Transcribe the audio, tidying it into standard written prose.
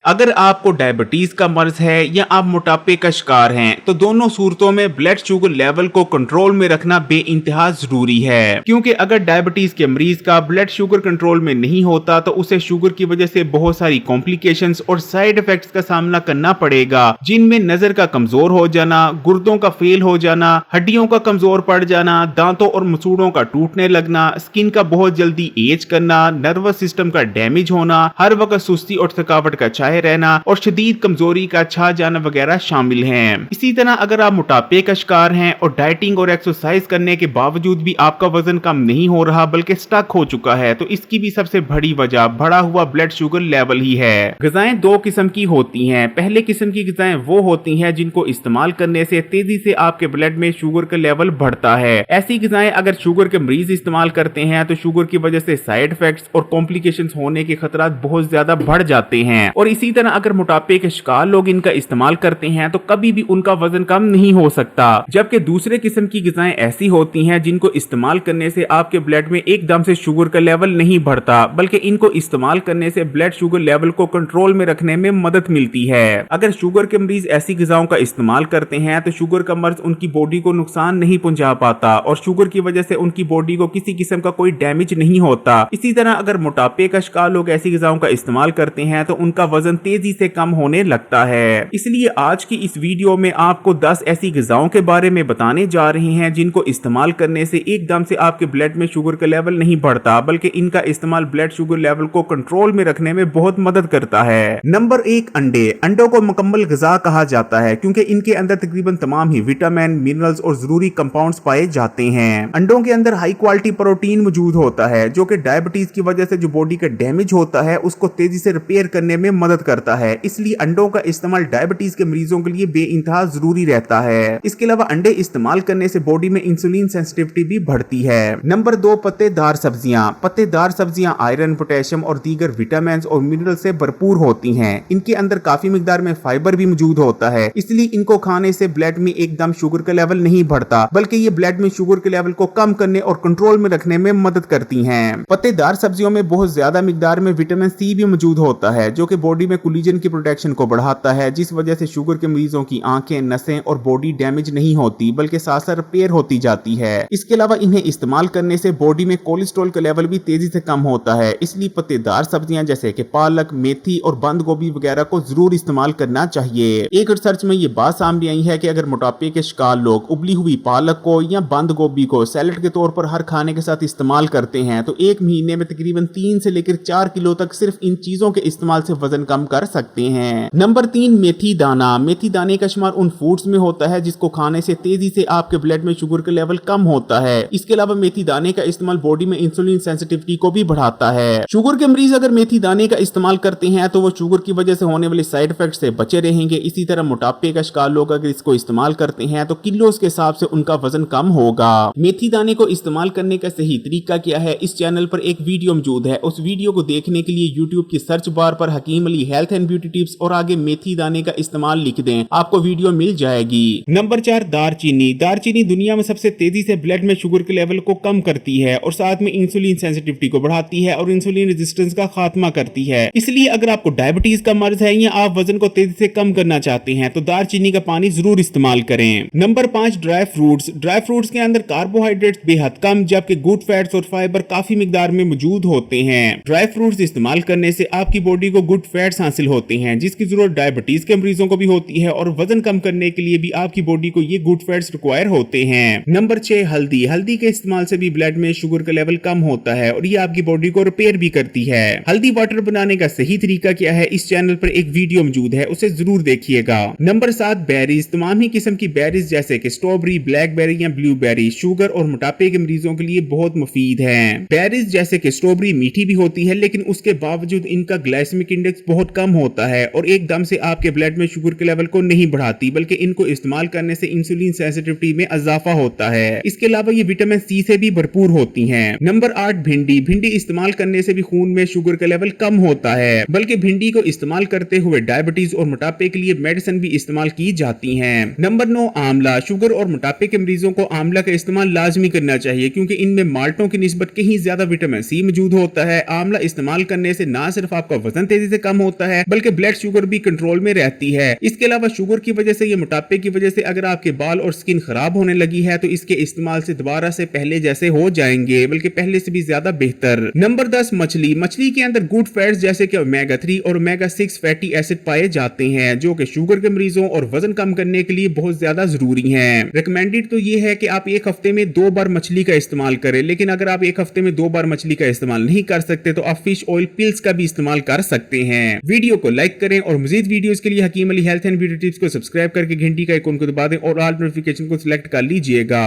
अगर आपको डायबिटीज का मर्ज है या आप मोटापे का शिकार हैं, तो दोनों सूरतों में ब्लड शुगर लेवल को कंट्रोल में रखना बेइंतहा जरूरी है, क्योंकि अगर डायबिटीज के मरीज का ब्लड शुगर कंट्रोल में नहीं होता तो उसे शुगर की वजह से बहुत सारी कॉम्प्लिकेशंस और साइड इफेक्ट्स का सामना करना पड़ेगा, जिनमें नजर का कमजोर हो जाना, गुर्दों का फेल हो जाना, हड्डियों का कमजोर पड़ जाना, दांतों और मसूड़ों का टूटने लगना, स्किन का बहुत जल्दी एज करना, नर्वस सिस्टम का डैमेज होना, हर वक्त सुस्ती और थकावट का छाए रहना और शदीद कमजोरी का छा जाना वगैरह शामिल हैं। इसी तरह अगर आप मोटापे का शिकार हैं और डाइटिंग और एक्सरसाइज करने के बावजूद भी आपका वजन कम नहीं हो रहा बल्कि स्टक हो चुका है, तो इसकी भी सबसे बड़ी वजह बढ़ा हुआ ब्लड शुगर लेवल ही है। ग़िज़ाएं दो किस्म की होती हैं। पहले किस्म की ग़िज़ाएं वो होती हैं जिनको इस्तेमाल करने से तेजी से आपके ब्लड में शुगर का लेवल बढ़ता है। ऐसी ग़िज़ाएं अगर शुगर के मरीज इस्तेमाल करते हैं तो शुगर की वजह से साइड इफेक्ट्स और कॉम्प्लिकेशंस होने के खतरात बहुत ज्यादा बढ़ जाते हैं। और इसी तरह अगर मोटापे के शिकार लोग इनका इस्तेमाल करते हैं तो कभी भी उनका वजन कम नहीं हो सकता। जबकि दूसरे किस्म की ग़िज़ाएं ऐसी होती हैं जिनको इस्तेमाल करने से आपके ब्लड में एकदम से शुगर का लेवल नहीं बढ़ता, बल्कि इनको इस्तेमाल करने से ब्लड शुगर लेवल को कंट्रोल में रखने में मदद मिलती है। अगर शुगर के मरीज ऐसी ग़िज़ाओं का इस्तेमाल करते हैं तो शुगर का मर्ज उनकी बॉडी को नुकसान नहीं पहुंचा पाता और शुगर की वजह से उनकी बॉडी को किसी किस्म का कोई डैमेज नहीं होता। इसी तरह अगर मोटापे का शिकार लोग ऐसी ग़िज़ाओं का इस्तेमाल करते हैं तो उनका वजन तेजी से कम होने लगता है। इसलिए आज की इस वीडियो में आपको 10 ऐसी ग़िज़ाओं के बारे में बताने जा रहे हैं जिनको इस्तेमाल करने से एकदम से आपके ब्लड में शुगर का लेवल नहीं बढ़ता, बल्कि इनका इस्तेमाल ब्लड शुगर लेवल को कंट्रोल में रखने में बहुत मदद करता है। नंबर 1, अंडे। अंडों को मुकम्मल ग़िज़ा कहा जाता है क्योंकि इनके अंदर तकरीबन तमाम ही विटामिन, मिनरल्स और जरूरी कंपाउंड्स पाए जाते हैं। अंडों के अंदर हाई क्वालिटी प्रोटीन मौजूद होता है जो कि डायबिटीज की वजह से जो बॉडी का डैमेज होता है उसको तेजी से रिपेयर करने में मदद करता है। इसलिए अंडों का इस्तेमाल डायबिटीज के मरीजों के लिए बेइंतहा जरूरी रहता है। इसके अलावा अंडे इस्तेमाल करने से बॉडी में इंसुलिन सेंसिटिविटी भी बढ़ती है। नंबर 2, पत्तेदार सब्जियां। पत्तेदार सब्जियां आयरन, पोटेशियम और दीगर विटामिन और मिनरल से भरपूर होती हैं। इनके अंदर काफी मिकदार में फाइबर भी मौजूद होता है, इसलिए इनको खाने से ब्लड में एकदम शुगर का लेवल नहीं बढ़ता, बल्कि ये ब्लड में शुगर के लेवल को कम करने और कंट्रोल में रखने में मदद करती हैं। पत्तेदार सब्जियों में बहुत ज्यादा मिकदार में विटामिन सी भी मौजूद होता है जो कि बॉडी में कोलेजन की प्रोडक्शन को बढ़ाता है, जिस वजह से शुगर के मरीजों की आंखें, नसें और बॉडी डैमेज नहीं होती बल्कि साथ साथ रिपेयर होती जाती है। इसके अलावा इन्हें इस्तेमाल करने से बॉडी में कोलेस्ट्रॉल का लेवल भी तेजी से कम होता है। इसलिए पत्तेदार सब्जियां जैसे कि पालक, मेथी और बंद गोभी वगैरह को जरूर इस्तेमाल करना चाहिए। एक रिसर्च में ये बात सामने आई है कि अगर मोटापे के शिकार लोग उबली हुई पालक को या बंद गोभी को सैलेड के तौर पर हर खाने के साथ इस्तेमाल करते हैं तो एक महीने में तकरीबन 3 से लेकर 4 किलो तक सिर्फ इन चीजों के इस्तेमाल से वजन कम कर सकते हैं। नंबर 3, मेथी दाना। मेथी दाने का शुमार उन फूड्स में होता है जिसको खाने से तेजी से आपके ब्लड में शुगर का लेवल कम होता है। इसके अलावा मेथी दाने का इस्तेमाल बॉडी में इंसुलिन सेंसिटिविटी को भी बढ़ाता है। शुगर के मरीज अगर मेथी दाने का इस्तेमाल करते हैं तो वो शुगर की वजह से होने वाले साइड इफेक्ट से बचे रहेंगे। इसी तरह मोटापे का शिकार लोग अगर इसको इस्तेमाल करते हैं तो किलोस के हिसाब से उनका वजन कम होगा। मेथी दाने को इस्तेमाल करने का सही तरीका क्या है, इस चैनल पर एक वीडियो मौजूद है। उस वीडियो को देखने के लिए यूट्यूब की सर्च बार पर Hakeem Ali health and beauty tips और आगे मेथी दाने का इस्तेमाल लिख दें, आपको वीडियो मिल जाएगी। नंबर 4, दारचीनी। दारचीनी दुनिया में सबसे तेजी से ब्लड में शुगर के लेवल को कम करती है और साथ में इंसुलिन सेंसिटिविटी को बढ़ाती है और इंसुलिन रेजिस्टेंस का खात्मा करती है। इसलिए अगर आपको डायबिटीज का मर्ज है या आप वजन को तेजी से कम करना चाहते हैं तो दारचीनी का पानी जरूर इस्तेमाल करें। Number 5, dry fruits. Dry fruits के अंदर कार्बोहाइड्रेट्स बेहद कम जबकि गुड फैट्स और फाइबर काफी मिकदार में मौजूद होते हैं। ड्राई फ्रूट्स इस्तेमाल करने से आपकी बॉडी को गुड फैट्स हासिल होते हैं जिसकी जरूरत डायबिटीज के मरीजों को भी होती है और वजन कम करने के लिए भी आपकी बॉडी को ये गुड फैट्स रिक्वायर होते हैं। नंबर 6, हल्दी। हल्दी के इस्तेमाल से भी ब्लड में शुगर का लेवल कम होता है और ये आपकी बॉडी को रिपेयर भी करती है। हल्दी वाटर बनाने का सही तरीका क्या है, इस चैनल पर एक वीडियो मौजूद है, उसे जरूर देखिएगा। Number 7, berries. तमाम ही किस्म की बेरीज जैसे कि स्ट्रॉबेरी, ब्लैकबेरी या ब्लूबेरी शुगर और मोटापे के मरीजों के लिए बहुत मुफीद है। बेरीज जैसे कि स्ट्रॉबेरी मीठी भी होती है लेकिन उसके बावजूद इनका ग्लाइसेमिक इंडेक्स बहुत कम होता है और एकदम से आपके ब्लड में शुगर के लेवल को नहीं बढ़ाती बल्कि इनको इस्तेमाल करने से इंसुलिन सेंसिटिविटी में इजाफा होता है। इसके अलावा ये विटामिन सी से भी भरपूर होती हैं। नंबर 8, भिंडी। भिंडी इस्तेमाल करने से भी खून में शुगर का लेवल कम होता है, बल्कि भिंडी को इस्तेमाल करते हुए डायबिटीज और मोटापे के लिए मेडिसिन भी इस्तेमाल की जाती हैं। नंबर 9, आंवला। शुगर और मोटापे के मरीजों को आंवला का इस्तेमाल लाजमी करना चाहिए क्योंकि इनमें माल्टों की निस्बत कहीं ज्यादा विटामिन सी मौजूद होता है। आंवला इस्तेमाल करने से ना सिर्फ आपका वजन तेजी से कम होता है बल्कि ब्लड शुगर भी कंट्रोल में रहती है। इसके अलावा शुगर की वजह से या मोटापे की वजह से अगर आपके बाल और स्किन खराब होने लगी है तो इसके इस्तेमाल से दोबारा से पहले जैसे हो जाएंगे, बल्कि पहले से भी ज्यादा बेहतर। नंबर 10 मछली। मछली के अंदर गुड फैट्स जैसे कि ओमेगा 3 और ओमेगा 6 फैटी एसिड पाए जाते हैं जो कि शुगर के मरीजों और वजन कम करने के लिए बहुत ज्यादा जरूरी हैं। रिकमेंडेड तो ये है कि आप एक हफ्ते में 2 बार मछली का इस्तेमाल करें, लेकिन अगर आप एक हफ्ते में 2 बार मछली का इस्तेमाल नहीं कर सकते तो आप फिश ऑयल पिल्स का भी इस्तेमाल कर सकते हैं। वीडियो को लाइक करें और मजीद वीडियोस के लिए Hakeem Ali health and beauty tips को सब्सक्राइब करके घंटी का आइकन को दबा दें और ऑल नोटिफिकेशन को सिलेक्ट कर लीजिएगा।